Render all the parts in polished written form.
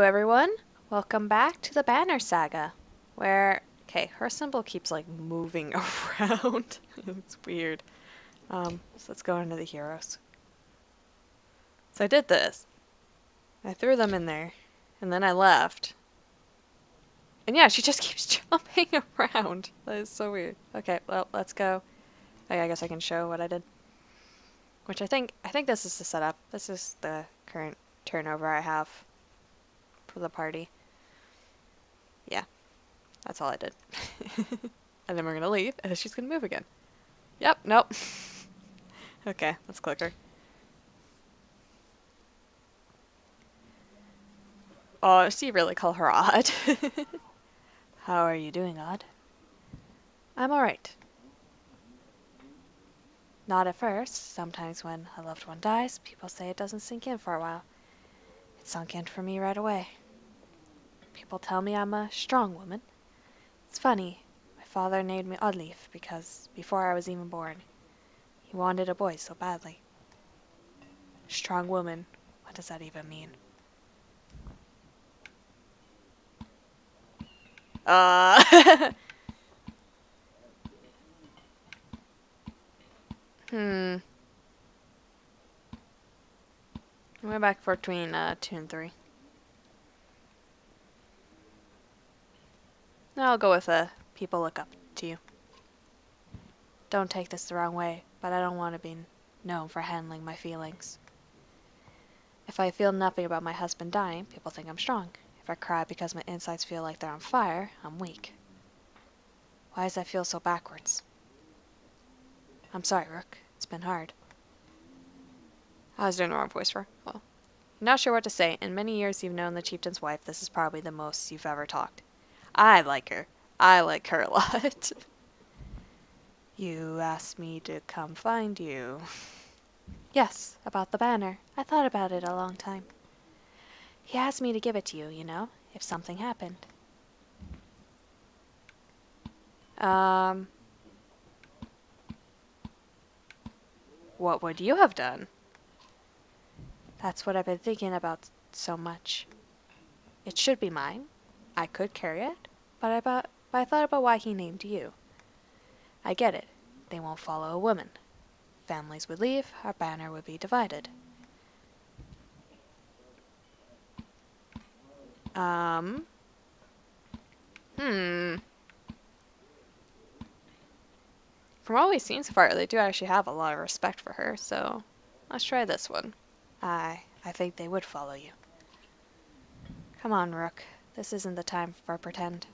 everyone. Welcome back to the Banner Saga, where, okay, her symbol keeps like moving around. It's weird. So let's go into the heroes. So I did this. I threw them in there, and then I left. And yeah, she just keeps jumping around. That is so weird. Okay, well, let's go. I guess I can show what I did. Which I think this is the setup. This is the current turnover I have for the party. Yeah. That's all I did. And then we're gonna leave, and then she's gonna move again. Yep, nope. Okay, let's click her. Oh, does she really call her Odd? How are you doing, Odd? I'm alright. Not at first. Sometimes when a loved one dies, people say it doesn't sink in for a while. It sunk in for me right away. People tell me I'm a strong woman. It's funny. My father named me Oddleaf because before I was even born, he wanted a boy so badly. Strong woman. What does that even mean? Hmm. We're back between 2 and 3. I'll go with people look up to you. Don't take this the wrong way, but I don't want to be known for handling my feelings. If I feel nothing about my husband dying, people think I'm strong. If I cry because my insides feel like they're on fire, I'm weak. Why does that feel so backwards? I'm sorry, Rook. It's been hard. I was doing the wrong voice for her. Well, I'm not sure what to say. In many years you've known the chieftain's wife, this is probably the most you've ever talked. I like her. I like her a lot. You asked me to come find you. Yes, about the banner. I thought about it a long time. He asked me to give it to you, you know, if something happened. What would you have done? That's what I've been thinking about so much. It should be mine. I could carry it, but I thought about why he named you. I get it. They won't follow a woman. Families would leave, our banner would be divided. From what we've seen so far, they do actually have a lot of respect for her, so let's try this one. I think they would follow you. Come on, Rook. This isn't the time for pretend.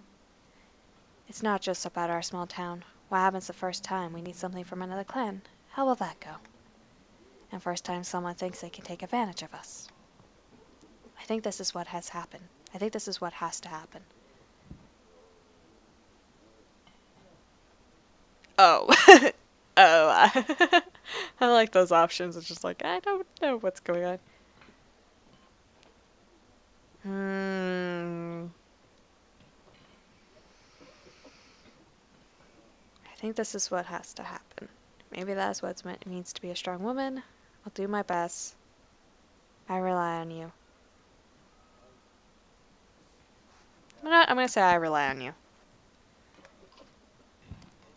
It's not just about our small town. What happens the first time we need something from another clan? How will that go? And first time someone thinks they can take advantage of us. I think this is what has happened. I think this is what has to happen. Oh. Oh. I like those options. It's just like, I don't know what's going on. I think this is what has to happen. Maybe that's what it means to be a strong woman. I'll do my best. I rely on you. I'm gonna say I rely on you.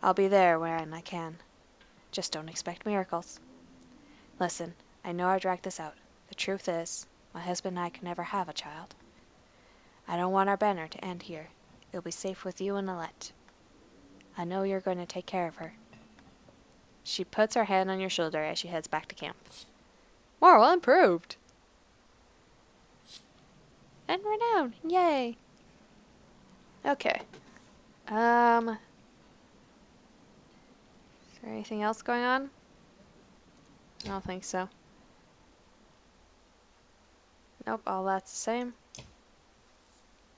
I'll be there when I can. Just don't expect miracles. Listen, I know I dragged this out. The truth is, my husband and I can never have a child. I don't want our banner to end here. It'll be safe with you and Alette. I know you're going to take care of her. She puts her hand on your shoulder as she heads back to camp. Moral improved! And renown! Yay! Okay. Is there anything else going on? I don't think so. Nope, all that's the same.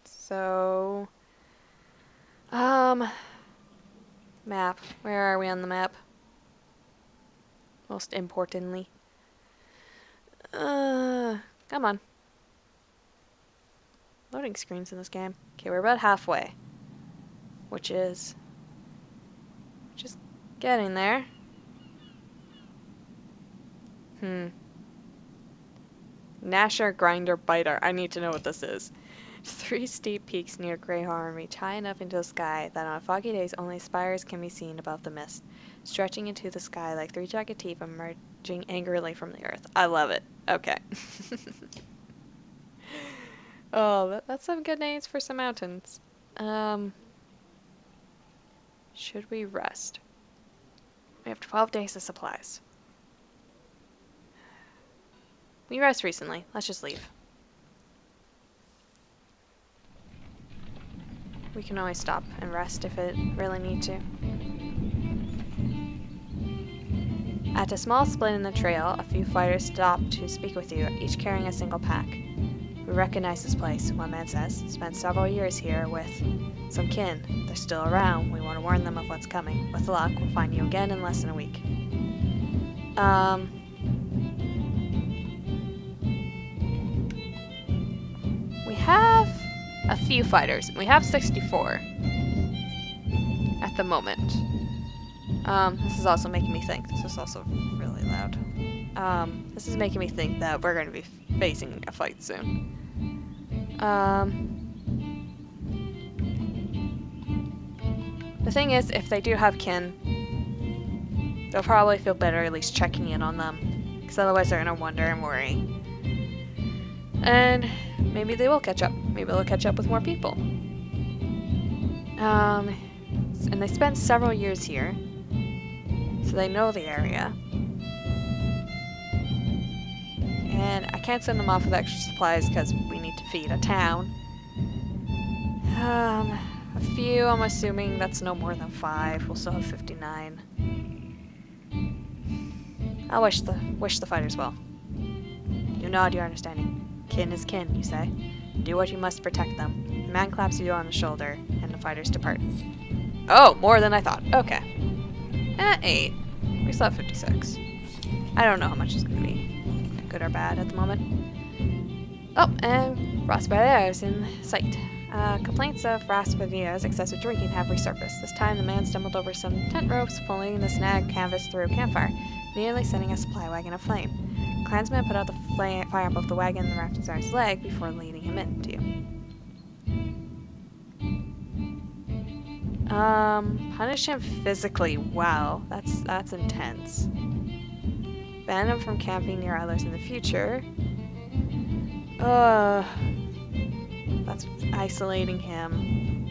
So, map. Where are we on the map? Most importantly. Come on. Loading screens in this game. Okay, we're about halfway. Which is just getting there. Gnasher, Grinder, Biter. I need to know what this is. 3 steep peaks near Greyhorn reach high enough into the sky that on foggy days only spires can be seen above the mist, stretching into the sky like 3 jagged teeth emerging angrily from the earth. I love it. Okay. Oh, that's some good names for some mountains. Should we rest? We have 12 days of supplies. We rest recently. Let's just leave. We can always stop and rest if it really need to. At a small split in the trail, a few fighters stop to speak with you, each carrying a single pack. We recognize this place, one man says. Spent several years here with some kin. They're still around. We want to warn them of what's coming. With luck, we'll find you again in less than a week. We have a few fighters. We have 64 at the moment. This is also making me think. This is also really loud. This is making me think that we're going to be facing a fight soon. The thing is, if they do have kin, they'll probably feel better at least checking in on them, because otherwise they're going to wonder and worry. And maybe they will catch up. Maybe they'll catch up with more people. And they spent several years here, so they know the area. And I can't send them off with extra supplies because we need to feed a town. A few, I'm assuming that's no more than 5. We'll still have 59. I wish the fighters well. You nod your understanding. Kin is kin, you say. Do what you must to protect them. The man claps you on the shoulder, and the fighters depart. Oh, more than I thought. Okay. 8. We still have 56. I don't know how much is going to be good or bad at the moment. Oh, and Raspadilla is in sight. Complaints of Raspadilla's excessive drinking have resurfaced. This time the man stumbled over some tent ropes, pulling the snag canvas through a campfire, nearly setting a supply wagon aflame. The clansman put out the fire above the wagon and wrapped his arm's leg before leading him into you. Punish him physically. Wow, that's intense. Ban him from camping near others in the future. That's isolating him.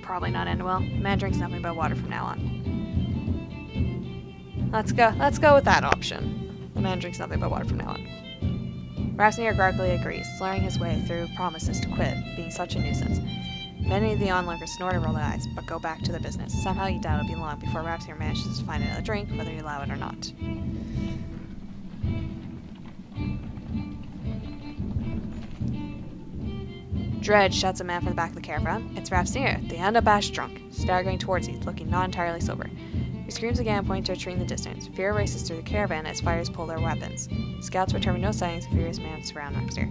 Probably not end well. Man drinks nothing but water from now on. Let's go with that option. The man drinks nothing but water from now on. Rapsnir guardedly agrees, slurring his way through promises to quit, being such a nuisance. Many of the onlookers snort and roll their eyes, but go back to their business. Somehow you doubt it'll be long before Rapsnir manages to find another drink, whether you allow it or not. Dread shouts a man from the back of the caravan. It's Rapsnir, the unabashed drunk, staggering towards you, looking not entirely sober. He screams again, pointing to a tree in the distance. Fear races through the caravan as fighters pull their weapons. Scouts return with no sightings of furious men surround Rapsnir.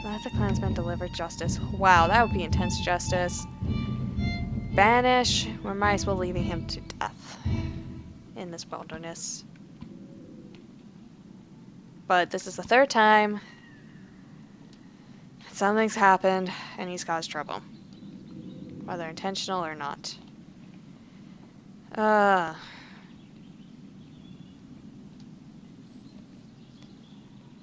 Let the clansmen deliver justice. Wow, that would be intense justice. Banish. We might as well leaving him to death in this wilderness. But this is the 3rd time something's happened and he's caused trouble, whether intentional or not. I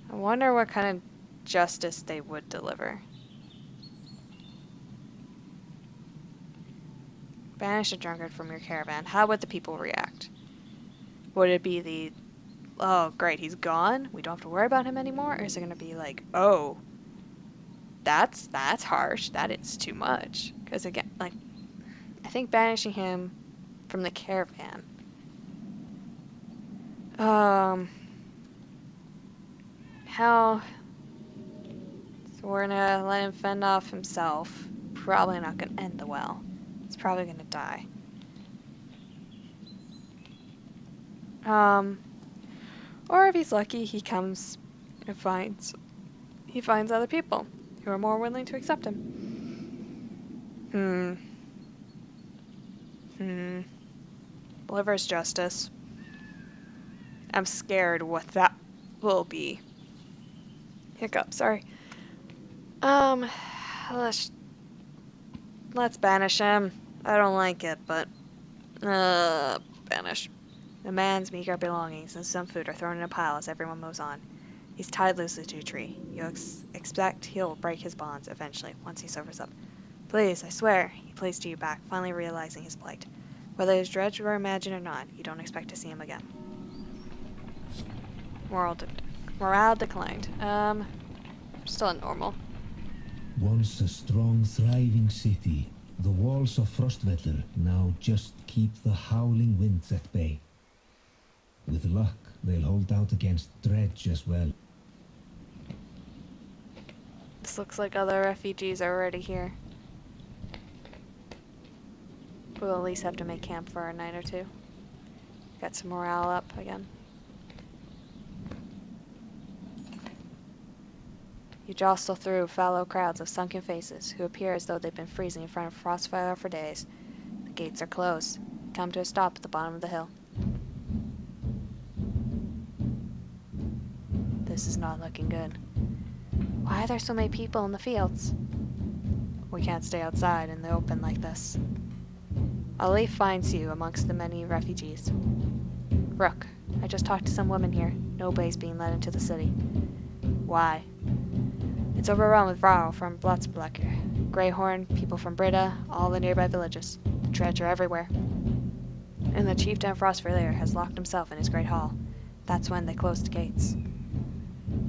wonder what kind of justice they would deliver. Banish a drunkard from your caravan. How would the people react? Would it be the, oh great, he's gone, we don't have to worry about him anymore? Or is it going to be like, oh, that's harsh, that is too much? Because again, like, I think banishing him from the caravan, how, so we're gonna let him fend off himself. Probably not gonna end the well. He's probably gonna die. Or if he's lucky, he comes and finds other people. who are more willing to accept him. Bolivar's justice. I'm scared what that will be. Hiccup, sorry. Let's banish him. I don't like it, but banish. The man's meager belongings and some food are thrown in a pile as everyone moves on. He's tied loosely to a tree. You expect he'll break his bonds eventually, once he sobers up. Please, I swear, he pleads to you back, finally realizing his plight. Whether his dredge were imagined or not, you don't expect to see him again. Morale declined. Still at normal. Once a strong, thriving city, the walls of Frostvellir now just keep the howling winds at bay. With luck, they'll hold out against dredge as well. This looks like other refugees are already here. We'll at least have to make camp for a night or two. Get some morale up again. You jostle through fallow crowds of sunken faces who appear as though they've been freezing in front of Frostfire for days. The gates are closed. Come to a stop at the bottom of the hill. This is not looking good. Why are there so many people in the fields? We can't stay outside in the open like this. Ali finds you amongst the many refugees. Rook, I just talked to some women here. Nobody's being let into the city. Why? It's overrun with Varl from Blotsblecker, Greyhorn, people from Brita, all the nearby villages. The dredge are everywhere. And the chieftain of Frostfire has locked himself in his great hall. That's when they close the gates.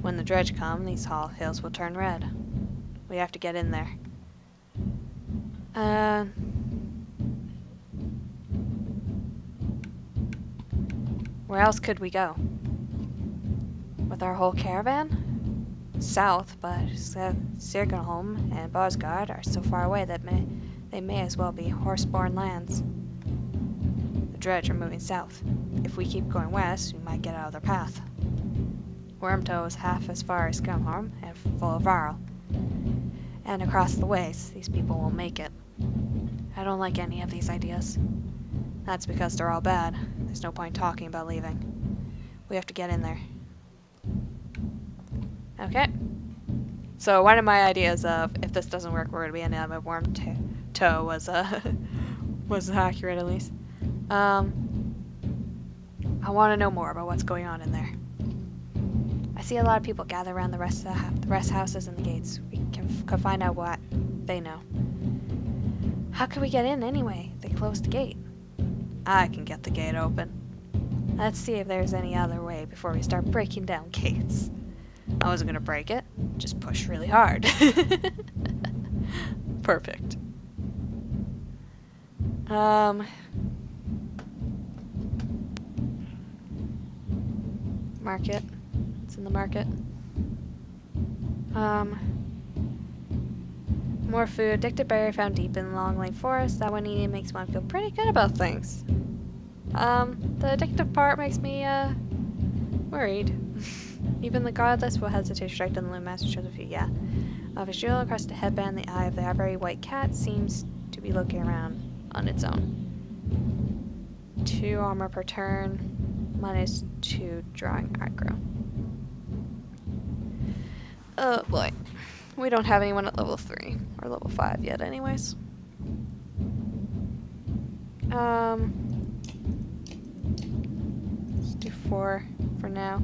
When the dredge come, these hills will turn red. We have to get in there. Where else could we go? With our whole caravan? South, but Sirgenholm and Bosgard are so far away that they may as well be horse-borne lands. The dredge are moving south. If we keep going west, we might get out of their path. Wormtoe is half as far as Scumholm and full of Varl. And across the ways, these people won't make it. I don't like any of these ideas. That's because they're all bad. There's no point talking about leaving. We have to get in there. Okay. So one of my ideas of if this doesn't work, we're gonna be in a Wormtoe was accurate at least. I want to know more about what's going on in there. I see a lot of people gather around the rest houses and the gates. We can find out what they know. How can we get in anyway? They closed the gate. I can get the gate open. Let's see if there's any other way before we start breaking down gates. I wasn't gonna break it, just push really hard. Perfect. Market. It's in the market. More food. Addicted berry found deep in long lane forest. That one eating makes one feel pretty good about things. The addictive part makes me, worried. Even the godless will hesitate to strike down the loom master shows a few, yeah. Of his jewel across the headband, the eye of the ivory white cat seems to be looking around on its own. 2 armor per turn, -2 drawing aggro. Oh boy. We don't have anyone at level 3 or level 5 yet anyways. Let's do 4 for now.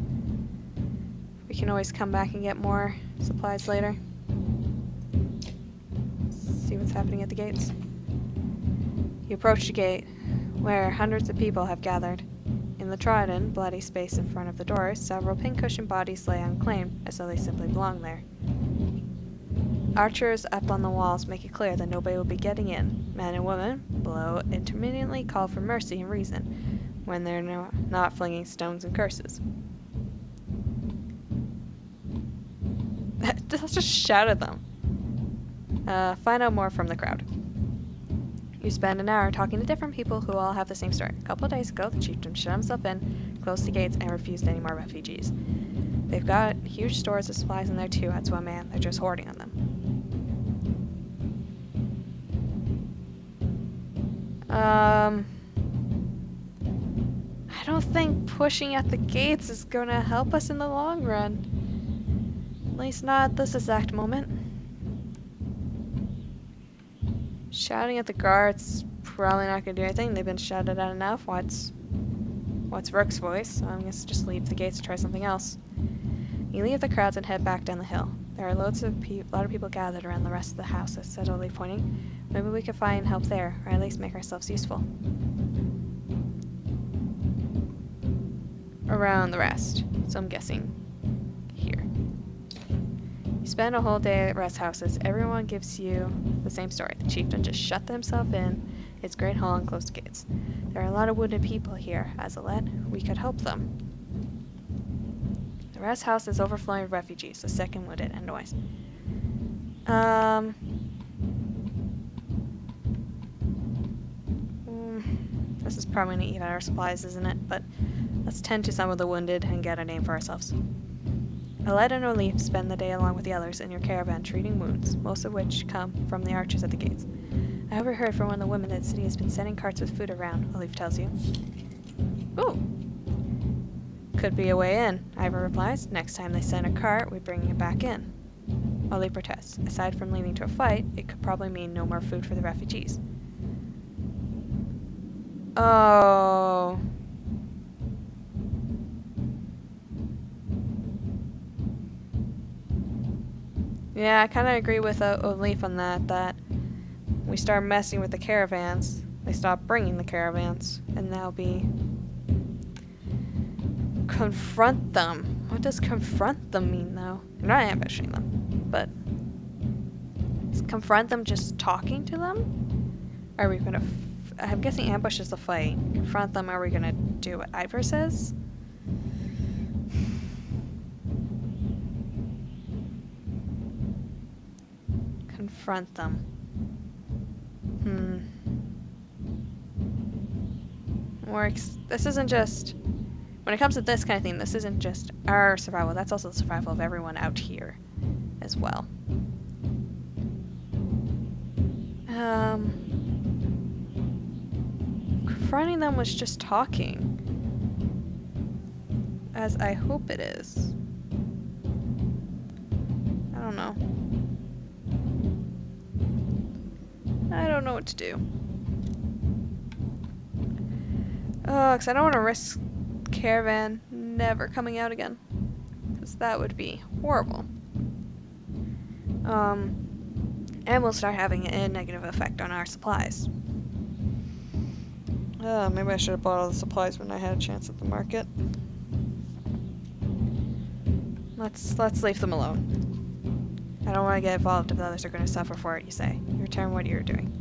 We can always come back and get more supplies later. See what's happening at the gates. You approach the gate, where hundreds of people have gathered. In the trodden, bloody space in front of the door, several pin-cushioned bodies lay unclaimed, as though they simply belonged there. Archers up on the walls make it clear that nobody will be getting in. Men and women below intermittently call for mercy and reason, when they're not flinging stones and curses. Let's just shout at them. Find out more from the crowd. You spend an hour talking to different people who all have the same story. A couple of days ago, the chieftain shut himself in, closed the gates, and refused any more refugees. They've got huge stores of supplies in there too, that's one man. They're just hoarding on them. I don't think pushing at the gates is gonna help us in the long run. At least not at this exact moment. Shouting at the guards probably not gonna do anything. They've been shouted at enough. What's Rook's voice? So I'm gonna just leave the gates and try something else. You leave the crowds and head back down the hill. There are a lot of people gathered around the rest of the house, said Oli, pointing. Maybe we could find help there, or at least make ourselves useful. Around the rest, so I'm guessing here. You spend a whole day at rest houses. Everyone gives you the same story. The chieftain just shut himself in his great hall and closed the gates. There are a lot of wounded people here, Azalet. We could help them. The rest house is overflowing with refugees, the sick and wounded, and noise. This is probably going to eat out our supplies, isn't it? But let's tend to some of the wounded and get a name for ourselves. Aled and Olif spend the day along with the others in your caravan treating wounds, most of which come from the archers at the gates. I overheard from one of the women that the city has been sending carts with food around, Olif tells you. Ooh! Could be a way in, Ivor replies. Next time they send a cart, we bring it back in. Olif protests. Aside from leading to a fight, it could probably mean no more food for the refugees. Oh. Yeah, I kind of agree with Olif on that we start messing with the caravans, they stop bringing the caravans, and now be... Confront them. What does confront them mean, though? You're not ambushing them, but... Is confront them just talking to them? Are we gonna... I'm guessing ambush is the fight. Confront them, are we gonna do what Ivor says? Confront them. Works. This isn't just... When it comes to this kind of thing, this isn't just our survival. That's also the survival of everyone out here as well. Confronting them was just talking. As I hope it is. I don't know. I don't know what to do. Oh, because I don't want to risk caravan never coming out again. Because that would be horrible. And we'll start having a negative effect on our supplies. Maybe I should have bought all the supplies when I had a chance at the market. Let's leave them alone. I don't want to get involved if the others are going to suffer for it, you say. Your turn, what you're doing.